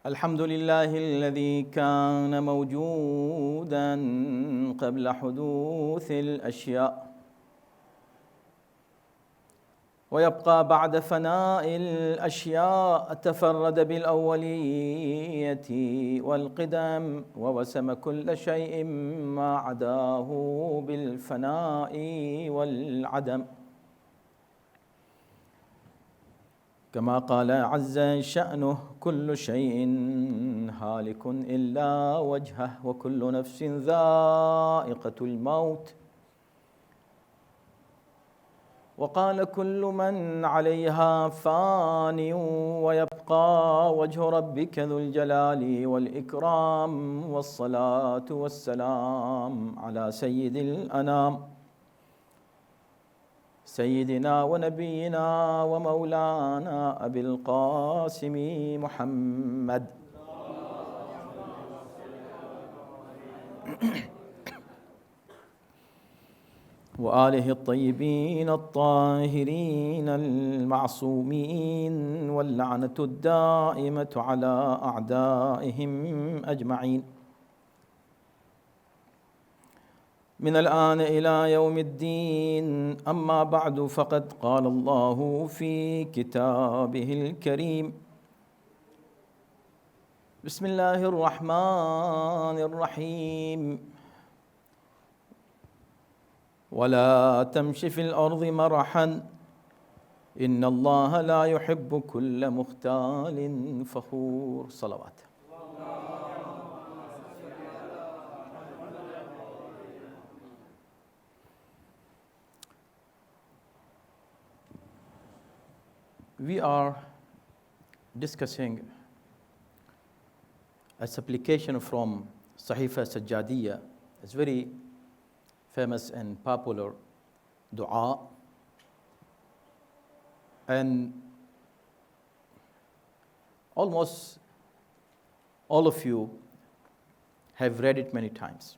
الحمد لله الذي كان موجودا قبل حدوث الأشياء ويبقى بعد فناء الأشياء، تفرد بالأولية والقدم ووسم كل شيء ما عداه بالفناء والعدم، كما قال عز شأنه: كل شيء هالك إلا وجهه وكل نفس ذائقة الموت. وقال: كل من عليها فان ويبقى وجه ربك ذو الجلال والإكرام. والصلاة والسلام على سيد الأنام سيدنا ونبينا ومولانا أبي القاسم محمد وآله الطيبين الطاهرين المعصومين، واللعنة الدائمة على أعدائهم أجمعين من الآن إلى يوم الدين. أما بعد، فقد قال الله في كتابه الكريم: بسم الله الرحمن الرحيم: ولا تمش في الأرض مرحا إن الله لا يحب كل مختال فخور. صلوات. We are discussing a supplication from Sahifa Sajjadiyya. It's very famous and popular dua, and almost all of you have read it many times,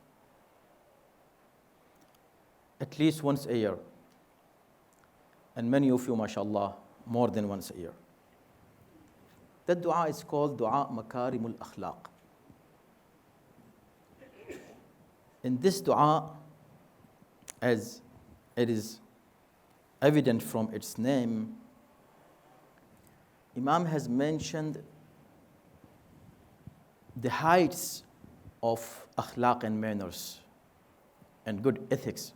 at least once a year, and many of you, mashallah, more than once a year. That dua is called Dua Makarimul Akhlaq. In this dua, as it is evident from its name, Imam has mentioned the heights of akhlaq and manners and good ethics.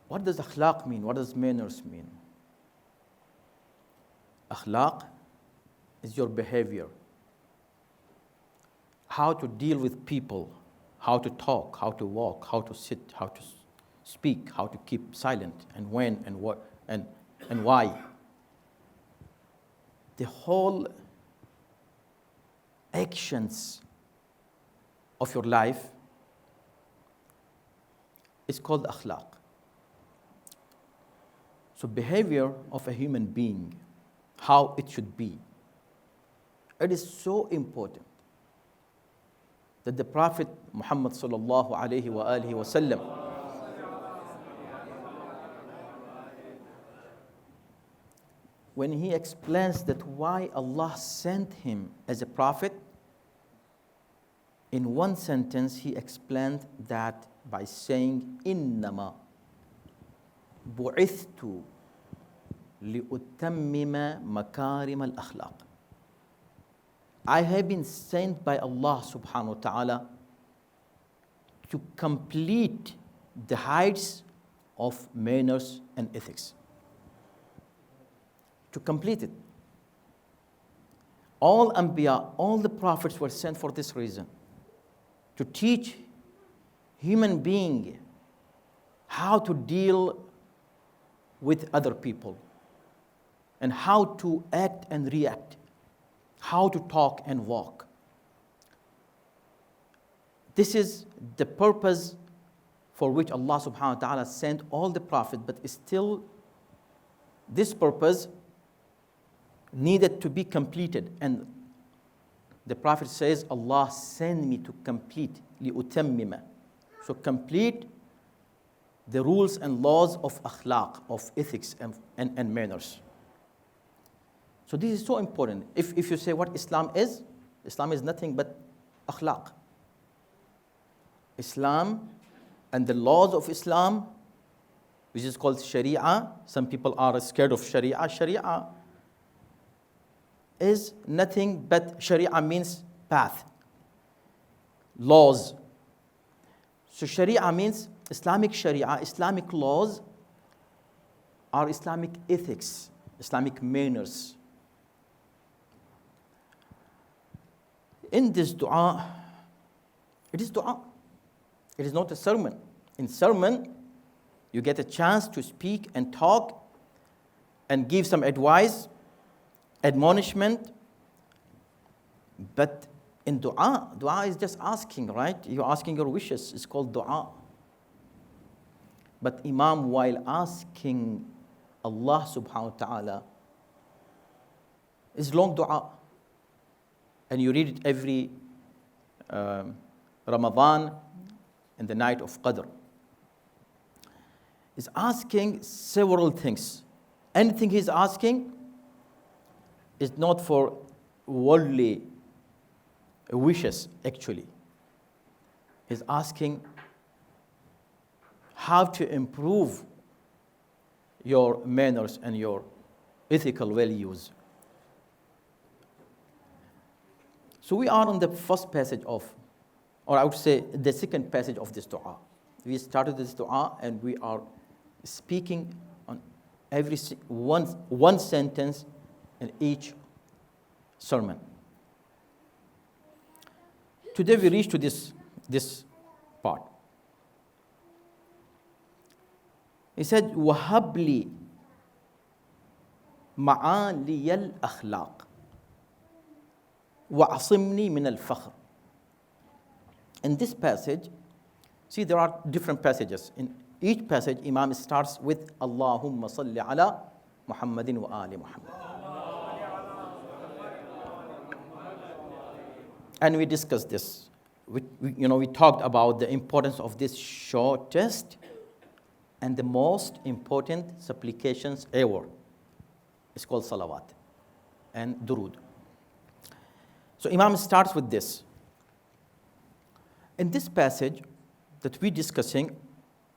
What does akhlaq mean? What does manners mean? Akhlaq is your behavior, how to deal with people, how to talk, how to walk, how to sit, how to speak, how to keep silent, and when and what and why. The whole actions of your life is called akhlaq. So behavior of a human being, how it should be, it is so important that the Prophet Muhammad sallallahu alayhi wa alihi wa sallam when he explains that why Allah sent him as a prophet, in one sentence he explained that by saying, إِنَّمَا بُعِثْتُ لِأُتَمِّمَ مَكَارِمَ الْأَخْلَاقِ. I have been sent by Allah subhanahu wa ta'ala to complete the heights of manners and ethics. To complete it. All Anbiya, all the prophets were sent for this reason. To teach human being how to deal with other people and how to act and react, how to talk and walk. This is the purpose for which Allah subhanahu wa ta'ala sent all the prophets, but still this purpose needed to be completed. And the Prophet says, Allah sent me to complete, لِأُتَمِّمَ. So complete the rules and laws of akhlaq, of ethics and manners. So this is so important. If you say what Islam is nothing but akhlaq. Islam and the laws of Islam, which is called Sharia. Some people are scared of Sharia. Sharia is nothing but, Sharia means path, laws. So Sharia means Islamic Sharia, Islamic laws are Islamic ethics, Islamic manners. In this dua, it is dua. It is not a sermon. In sermon, you get a chance to speak and talk and give some advice, admonishment. But in dua, dua is just asking, right? You're asking your wishes. It's called dua. But Imam, while asking Allah subhanahu wa ta'ala, is long dua. And you read it every Ramadan in the night of Qadr. Is asking several things. Anything he's asking is not for worldly wishes, actually. He's asking how to improve your manners and your ethical values. So we are on the first passage of, or I would say the second passage of this dua. We started this dua and we are speaking on every one sentence in each sermon. Today we reach to this part. He said, وَهَبْ لِي مَعَالِيَ الْأَخْلَاقِ وَعَصِمْنِي مِنَ الْفَخْرِ. In this passage, see, there are different passages. In each passage, Imam starts with Allahumma salli ala Muhammadin wa ali Muhammad. And we discussed this. We talked about the importance of this shortest and the most important supplications ever. It's called salawat and durood. So Imam starts with this. In this passage that we're discussing,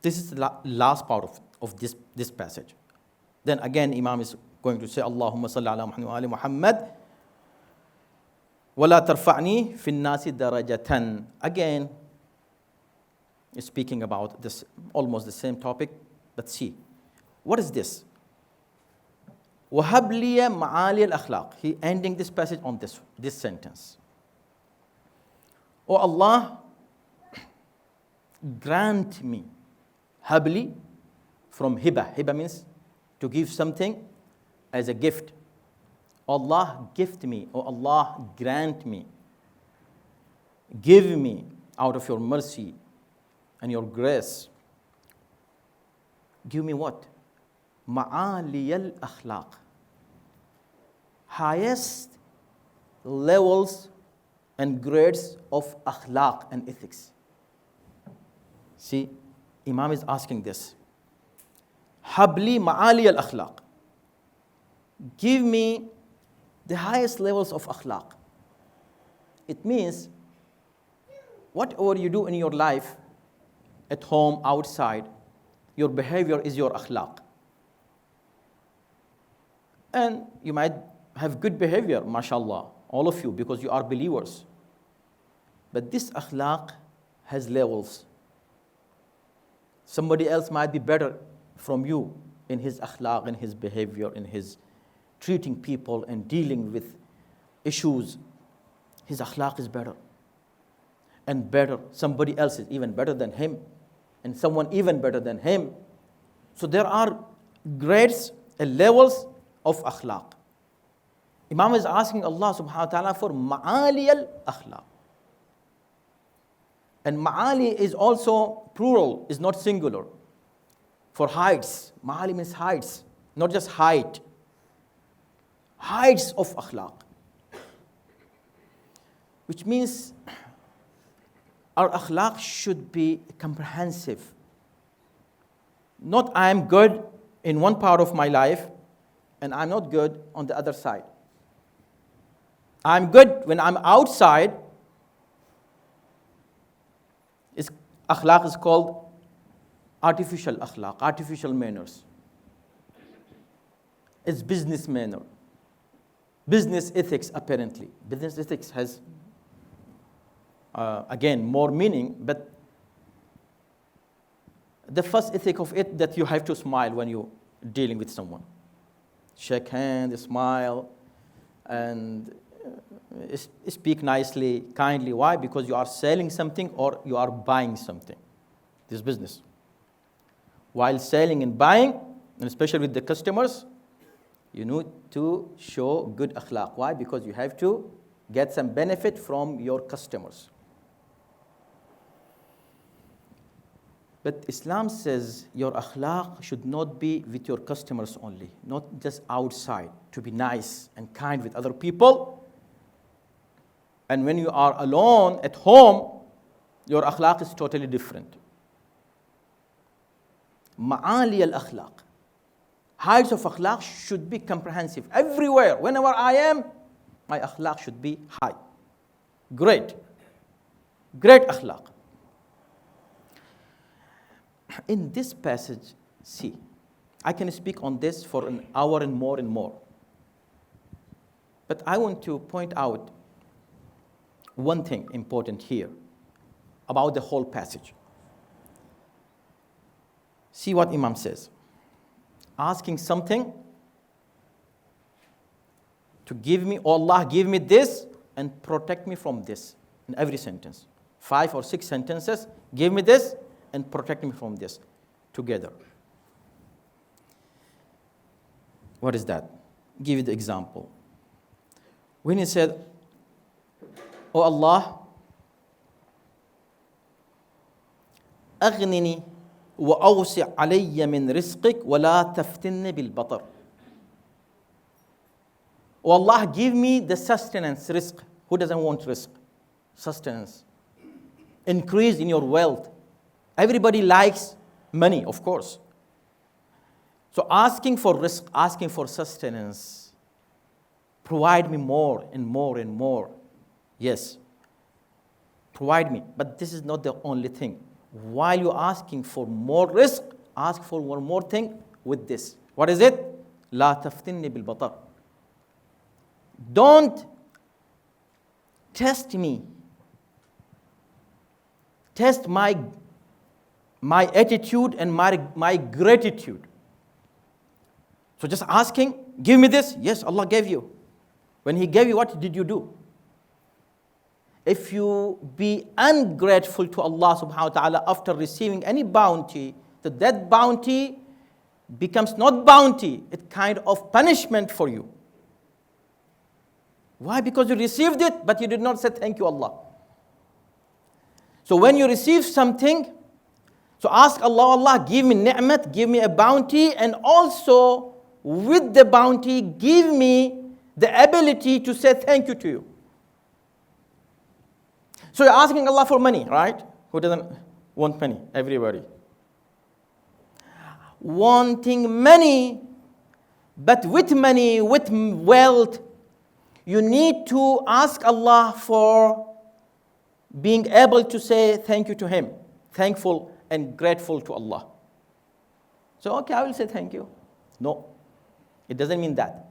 this is the last part of this passage. Then again, Imam is going to say, Allahumma salli ala Muhammad wa ali Muhammad, wa la tarfa'ni fi nasi darajatan. Again, speaking about this, almost the same topic, but see, what is this? وَهَبْ لِيَ مَعَالِيَ الْأَخْلَاقِ. He ending this passage on this sentence. Oh Allah, grant me. Habli, from hiba. Hiba means to give something as a gift. Allah, gift me. Oh Allah, grant me. Give me out of your mercy and your grace. Give me what? Ma'aliyal akhlaq. Highest levels and grades of akhlaq and ethics. See, Imam is asking this. Habli ma'aliyal akhlaq. Give me the highest levels of akhlaq. It means whatever you do in your life, at home, outside, your behavior is your akhlaq. And you might have good behavior, mashallah, all of you, because you are believers. But this akhlaq has levels. Somebody else might be better from you in his akhlaq, in his behavior, in his treating people and dealing with issues. His akhlaq is better. And better, somebody else is even better than him, and someone even better than him. So there are grades and levels of akhlaq. Imam is asking Allah subhanahu wa ta'ala for ma'ali al-akhlaq. And ma'ali is also plural, is not singular. For heights, ma'ali means heights, not just height. Heights of akhlaq. Which means our akhlaq should be comprehensive. Not I am good in one part of my life and I'm not good on the other side. I'm good when I'm outside. Akhlaq is called artificial akhlaq, artificial manners. It's business manner. Business ethics, apparently. Business ethics has, again, more meaning, but the first ethic of it that you have to smile when you're dealing with someone. Shake hands, smile, and speak nicely, kindly. Why? Because you are selling something or you are buying something. This is business. While selling and buying, and especially with the customers, you need to show good akhlaq. Why? Because you have to get some benefit from your customers. But Islam says your akhlaq should not be with your customers only, not just outside, to be nice and kind with other people. And when you are alone at home, your akhlaq is totally different. Ma'ali al-akhlaq. Heights of akhlaq should be comprehensive. Everywhere, whenever I am, my akhlaq should be high. Great. Great akhlaq. In this passage, see, I can speak on this for an hour and more and more. But I want to point out one thing important here about the whole passage. See what Imam says. Asking something to give me, oh Allah, give me this and protect me from this in every sentence. 5 or 6 sentences, give me this and protect me from this together. What is that? Give you the example. When he said, oh Allah, أغنني وأوسع علي من رزقك ولا تفتني بالبطر. Oh Allah, give me the sustenance, rizq. Who doesn't want rizq? Sustenance. Increase in your wealth. Everybody likes money, of course. So asking for rizq, asking for sustenance, provide me more and more and more. Yes, provide me. But this is not the only thing. While you're asking for more rizq, ask for one more thing with this. What is it? لا تفتني بالبطر. Don't test me. Test my attitude and my gratitude. So just asking, give me this. Yes, Allah gave you. When He gave you, what did you do? If you be ungrateful to Allah subhanahu wa ta'ala after receiving any bounty, that bounty becomes not bounty, it's kind of punishment for you. Why? Because you received it, but you did not say thank you, Allah. So when you receive something, so ask Allah, Allah, give me ni'mat, give me a bounty, and also with the bounty, give me the ability to say thank you to you. So you're asking Allah for money, right? Who doesn't want money? Everybody. Wanting money, but with money, with wealth, you need to ask Allah for being able to say thank you to Him, thankful and grateful to Allah. So, okay, I will say thank you. No, it doesn't mean that.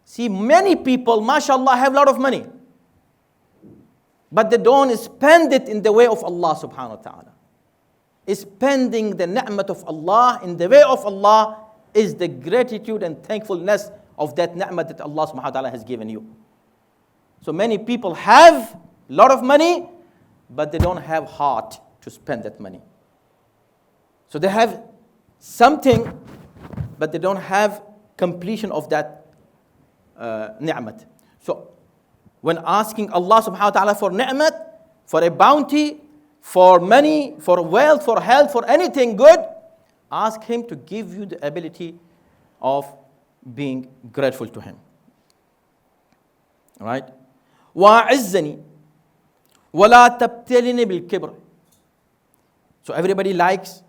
See, many people, mashallah, have a lot of money, but they don't spend it in the way of Allah subhanahu wa ta'ala. Spending the ni'mat of Allah in the way of Allah is the gratitude and thankfulness of that ni'mat that Allah subhanahu wa ta'ala has given you. So many people have a lot of money, but they don't have heart to spend that money. So they have something, but they don't have completion of that ni'mat. So when asking Allah subhanahu wa ta'ala for ni'mat, for a bounty, for money, for wealth, for health, for anything good, ask Him to give you the ability of being grateful to Him. All right? وَعِزَّنِي وَلَا تَبْتَلِنِي بِالْكِبْرِ. So everybody likes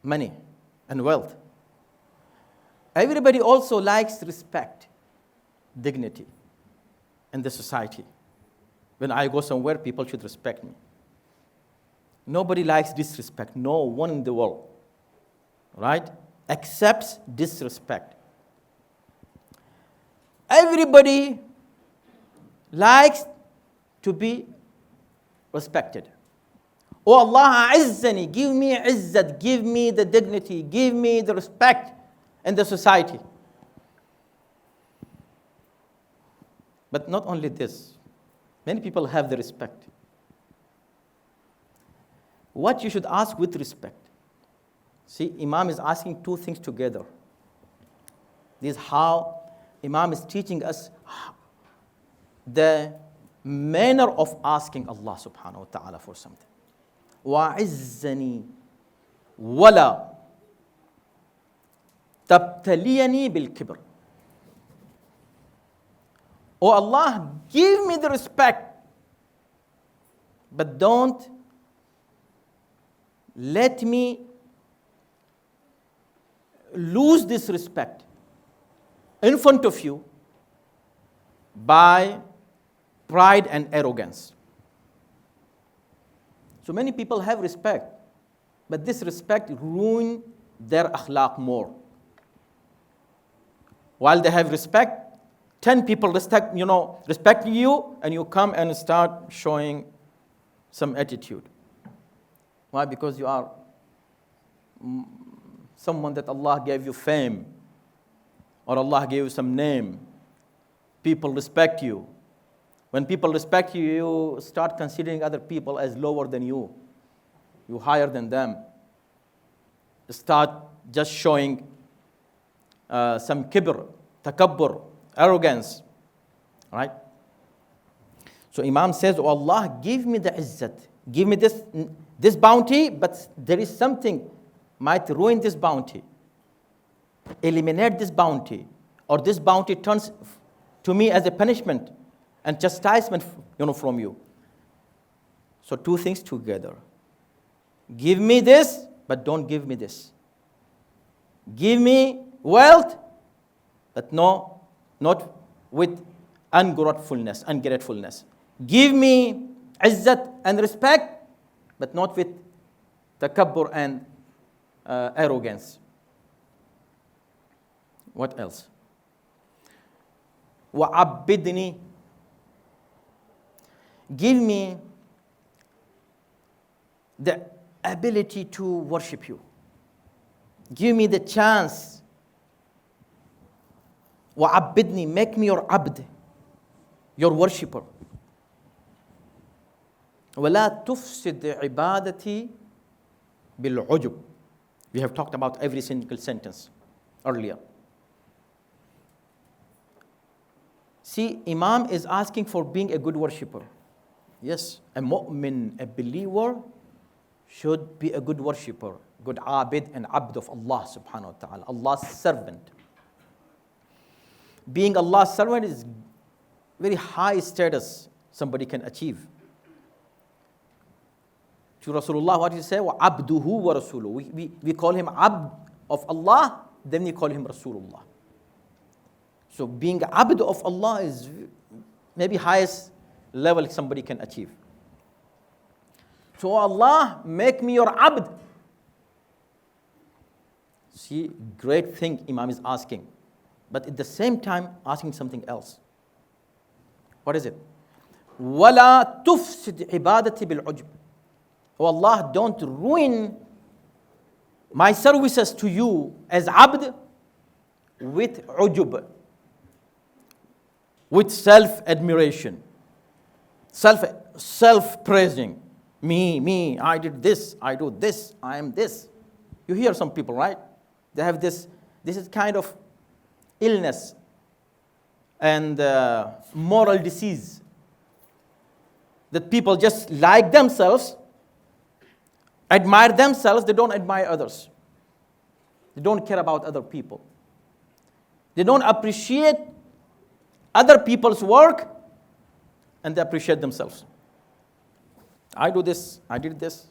money and wealth. Everybody also likes respect, dignity. in the society. When I go somewhere, people should respect me. Nobody likes disrespect. No one in the world, right, accepts disrespect. Everybody likes to be respected. Oh Allah, A'izzani, give me izzat, give me the dignity, give me the respect in the society. But not only this, many people have the respect. What you should ask with respect. See, Imam is asking two things together. This is how Imam is teaching us the manner of asking Allah subhanahu wa ta'ala for something. وَعِزَّنِي وَلَا تَبْتَلِيَنِي بِالْكِبْرِ. Oh Allah, give me the respect, but don't let me lose this respect in front of you by pride and arrogance. So many people have respect, but this respect ruins their akhlaq more. While they have respect, 10 people respect you, and you come and start showing some attitude. Why? Because you are someone that Allah gave you fame, or Allah gave you some name. People respect you. When people respect you, you start considering other people as lower than you. You higher than them. Start just showing some kibr, takabbur, arrogance. Right? So Imam says, oh Allah, give me the izzat. Give me this bounty, but there is something might ruin this bounty. Eliminate this bounty, or this bounty turns to me as a punishment and chastisement, from you. So two things together. Give me this, but don't give me this. Give me wealth, but not with ungratefulness. Give me izzat and respect, but not with takabbur and arrogance. What else? وَعَبِّدْنِي. Give me the ability to worship you. Give me the chance. وَعَبِّدْنِي. Make me your abd, your worshipper. وَلَا تُفْسِدْ عِبَادَتِي بِالْعُجُبِ. We have talked about every single sentence earlier. See, Imam is asking for being a good worshipper. Yes, a mu'min, a believer, should be a good worshipper, good abid and abd of Allah subhanahu wa ta'ala, Allah's servant. Being Allah's servant is very high status somebody can achieve. To Rasulullah, what you say? وَعَبْدُهُ وَرَسُولُهُ. We call him abd of Allah, then we call him Rasulullah. So being abd of Allah is maybe highest level somebody can achieve. So Allah, make me your abd. See, great thing Imam is asking. But at the same time, asking something else. What is it? وَلَا تُفْسِدْ عِبَادَتِي بِالْعُجْبِ. Oh Allah, don't ruin my services to you as abd with ujub, with self-admiration, self-praising. Me, I did this, I do this, I am this. You hear some people, right? They have this is kind of illness and moral disease. That people just like themselves, admire themselves, they don't admire others. They don't care about other people. They don't appreciate other people's work, and they appreciate themselves. I do this, I did this.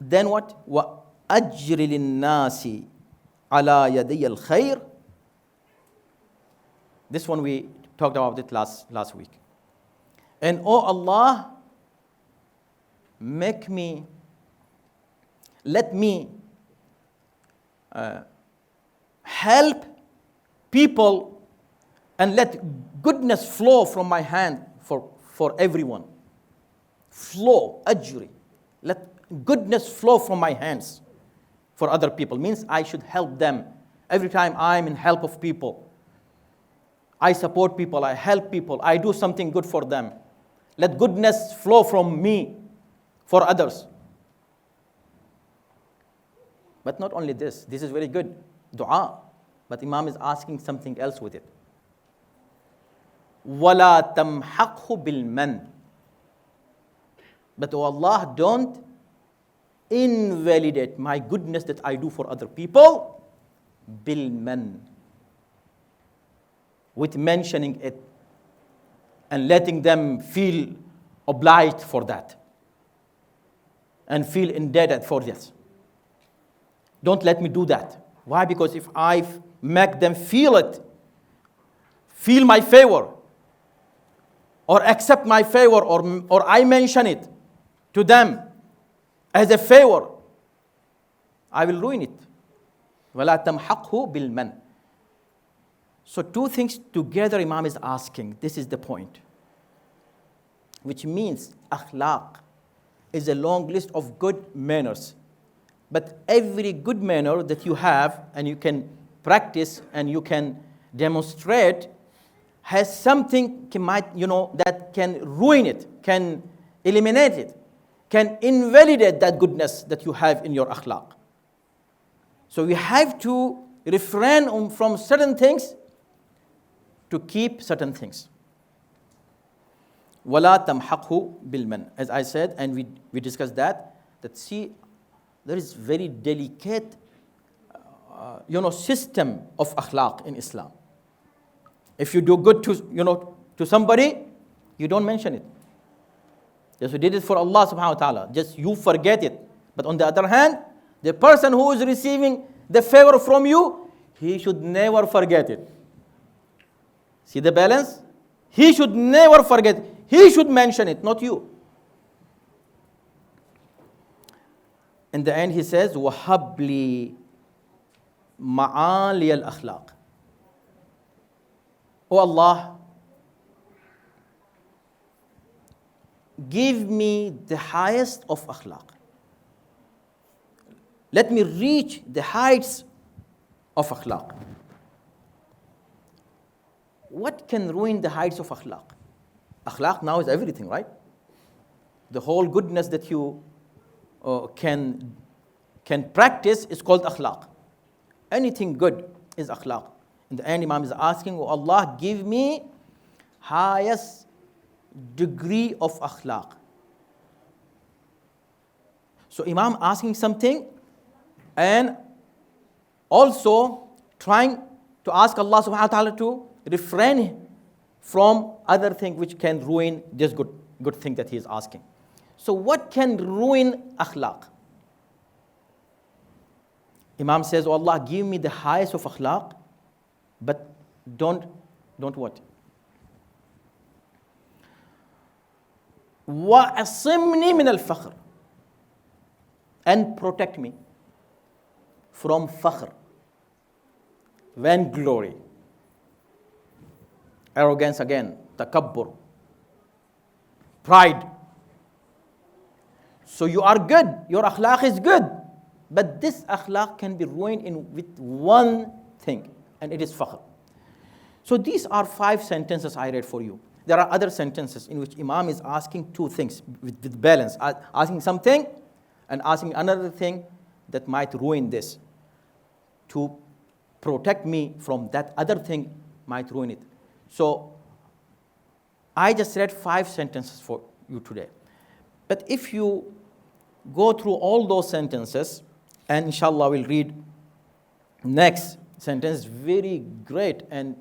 Then what? وَأَجْرِ لِلنَّاسِ عَلَى يَدِيَ الْخَيْرِ This one we talked about it last week. And oh Allah, let me help people and let goodness flow from my hand for everyone. Flow, ajri. Let goodness flow from my hands for other people. Means I should help them. Every time I'm in help of people, I support people, I help people, I do something good for them. Let goodness flow from me for others. But not only this is very good, dua. But Imam is asking something else with it. وَلَا تَمْحَقْهُ بِالْمَنِّ. But oh Allah, don't invalidate my goodness that I do for other people, bilman, with mentioning it and letting them feel obliged for that and feel indebted for this. Don't let me do that. Why? Because if I make them feel it, feel my favor, or accept my favor, or I mention it to them as a favor, I will ruin it. وَلَا تَمْحَقْهُ بِالْمَنِّ. So two things together Imam is asking. This is the point. Which means akhlaq is a long list of good manners. But every good manner that you have and you can practice and you can demonstrate has something that can ruin it, can eliminate it, can invalidate that goodness that you have in your akhlaq. So we have to refrain from certain things to keep certain things. وَلَا تَمْحَقْهُ بِالْمَنِّ. As I said, and we discussed that see, there is very delicate system of akhlaq in Islam. If you do good to somebody, you don't mention it. Just you did it for Allah subhanahu wa ta'ala. Just you forget it. But on the other hand, the person who is receiving the favor from you, he should never forget it. See the balance? He should never forget. He should mention it, not you. In the end, he says, وَهَبْ لِي مَعَالِيَ الْأَخْلَاقِ. Oh Allah, give me the highest of akhlaq. Let me reach the heights of akhlaq. What can ruin the heights of akhlaq? Akhlaq now is everything, right? The whole goodness that you can practice is called akhlaq. Anything good is akhlaq. In the end, Imam is asking, oh Allah, give me highest degree of akhlaq. So Imam asking something and also trying to ask Allah subhanahu wa ta'ala to refrain from other things which can ruin this good thing that he is asking. So what can ruin akhlaq? Imam says, oh Allah, give me the highest of akhlaq, but don't what? وَأَصِمْنِي مِنَ الْفَخْرِ. And protect me from fakhr, vainglory, arrogance again, takabbur, pride. So you are good, your akhlaq is good, but this akhlaq can be ruined with one thing, and it is fakhr. So these are 5 sentences I read for you. There are other sentences in which Imam is asking two things with balance, asking something and asking another thing that might ruin this. To protect me from that other thing might ruin it. So I just read 5 sentences for you today. But if you go through all those sentences, and inshallah we'll read next sentence, very great and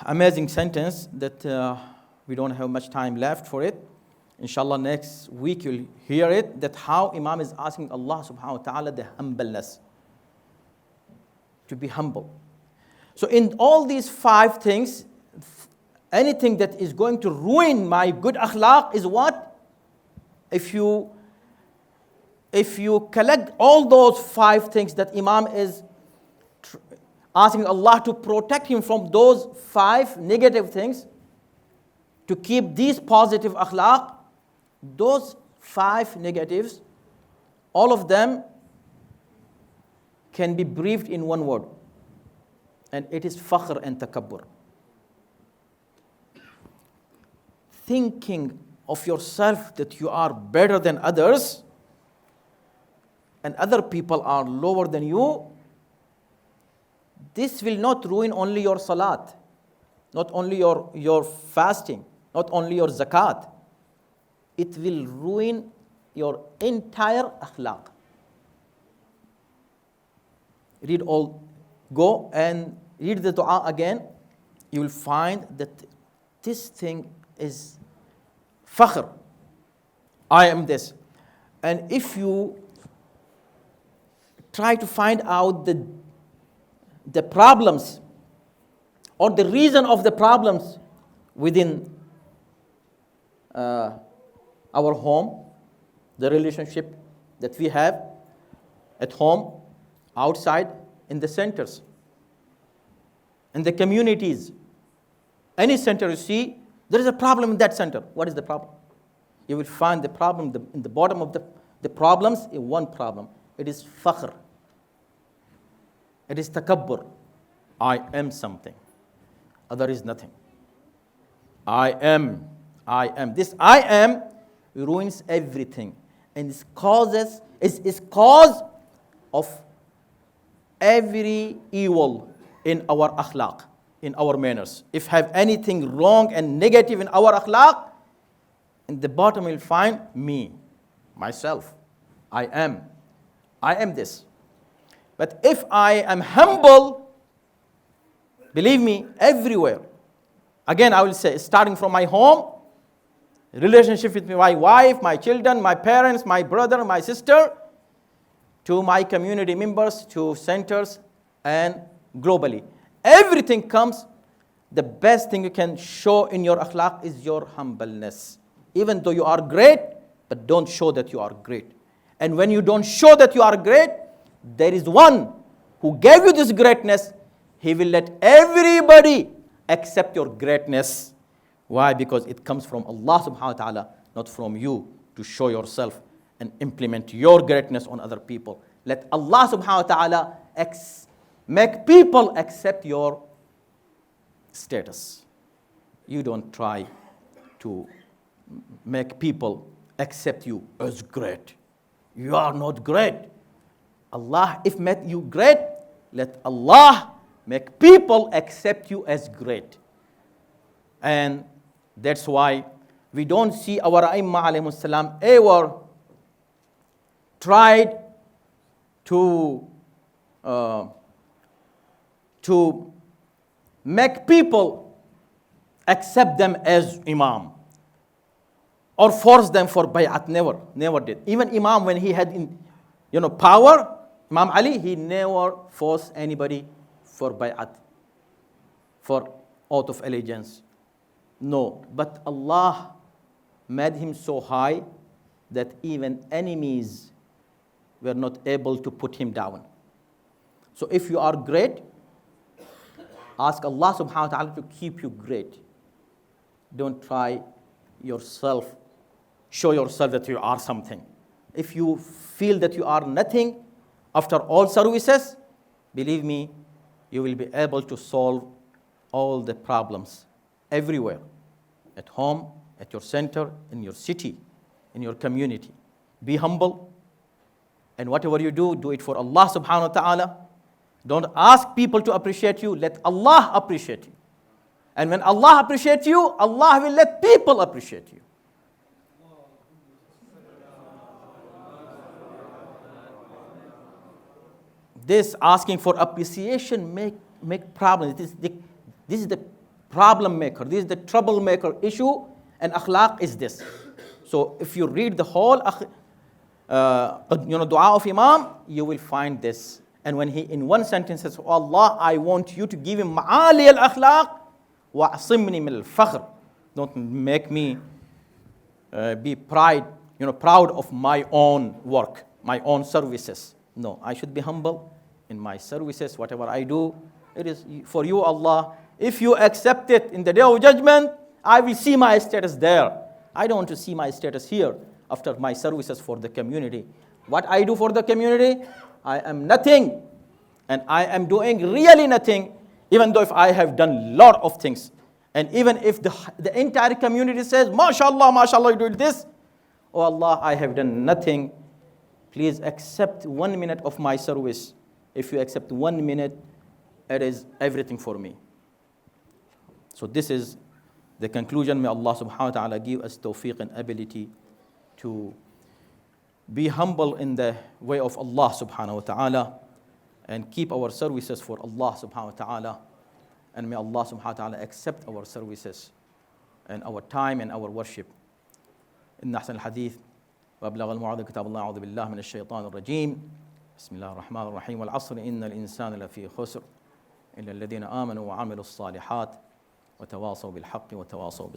amazing sentence that we don't have much time left for it. Inshallah next week you'll hear it, that how Imam is asking Allah subhanahu wa ta'ala the humbleness, to be humble. So in all these 5 things, anything that is going to ruin my good akhlaq is what? If you collect all those 5 things that Imam is asking Allah to protect him from those 5 negative things, to keep these positive akhlaq, those 5 negatives, all of them can be briefed in one word, and it is fakhr and takabbur. Thinking of yourself that you are better than others and other people are lower than you, this will not ruin only your salat, not only your fasting, not only your zakat. It will ruin your entire akhlaq. Go and read the dua again. You will find that this thing is fakhr. I am this. And if you try to find out the problems or the reason of the problems within our home, the relationship that we have at home, outside, in the centers, in the communities, any center you see, there is a problem in that center. What is the problem? You will find the problem in the bottom of the problems in one problem. It is fakhr. It is takabbur. I am something. Other is nothing. I am. This I am ruins everything. And is cause of every evil in our akhlaq, in our manners. If have anything wrong and negative in our akhlaq, in the bottom you'll find me, myself. I am this. But if I am humble, believe me, everywhere. Again, I will say, starting from my home, relationship with my wife, my children, my parents, my brother, my sister, to my community members, to centers, and globally. Everything comes, the best thing you can show in your akhlaq is your humbleness. Even though you are great, but don't show that you are great. And when you don't show that you are great, there is one who gave you this greatness. He will let everybody accept your greatness. Why? Because it comes from Allah subhanahu wa ta'ala, not from you to show yourself and implement your greatness on other people. Let Allah subhanahu wa ta'ala make people accept your status. You don't try to make people accept you as great. You are not great. Allah, if made you great, let Allah make people accept you as great. And that's why we don't see our Aimma alayhimus salam ever tried to make people accept them as Imam or force them for bay'at. Never did. Even Imam, when he had power, Imam Ali, he never forced anybody for bay'at, for oath of allegiance. No, but Allah made him so high that even enemies were not able to put him down. So if you are great, ask Allah subhanahu wa ta'ala to keep you great. Don't try yourself, show yourself that you are something. If you feel that you are nothing after all services, believe me, you will be able to solve all the problems everywhere, at home, at your center, in your city, in your community. Be humble, and whatever you do, do it for Allah subhanahu wa ta'ala. Don't ask people to appreciate you, let Allah appreciate you. And when Allah appreciates you, Allah will let people appreciate you. This asking for appreciation make problems. This is the problem maker. This is the troublemaker issue, and akhlaq is this. So if you read the whole dua of Imam, you will find this. And when he in one sentence says, oh Allah, I want you to give him ma'ali al-akhlaq wa'asimni min al-fakhr. Don't make me be proud of my own work, my own services. No, I should be humble in my services. Whatever I do, it is for you, Allah. If you accept it in the day of judgment, I will see my status there. I don't want to see my status here after my services for the community. What I do for the community, I am nothing. And I am doing really nothing, even though if I have done a lot of things. And even if the entire community says, MashaAllah, MashaAllah, you do this. Oh Allah, I have done nothing. Please accept 1 minute of my service. If you accept 1 minute, it is everything for me. So this is the conclusion. May Allah subhanahu wa ta'ala give us tawfiq and ability to be humble in the way of Allah subhanahu wa ta'ala and keep our services for Allah subhanahu wa ta'ala. And may Allah subhanahu wa ta'ala accept our services and our time and our worship. إن أحسن الحديث وأبلغ الموعظة كتاب الله أعوذ بالله من الشيطان الرجيم بسم الله الرحمن الرحيم والعصر إن الإنسان لفي خسر إلا الذين آمنوا وعملوا الصالحات وتواصوا بالحق وتواصوا بالصبر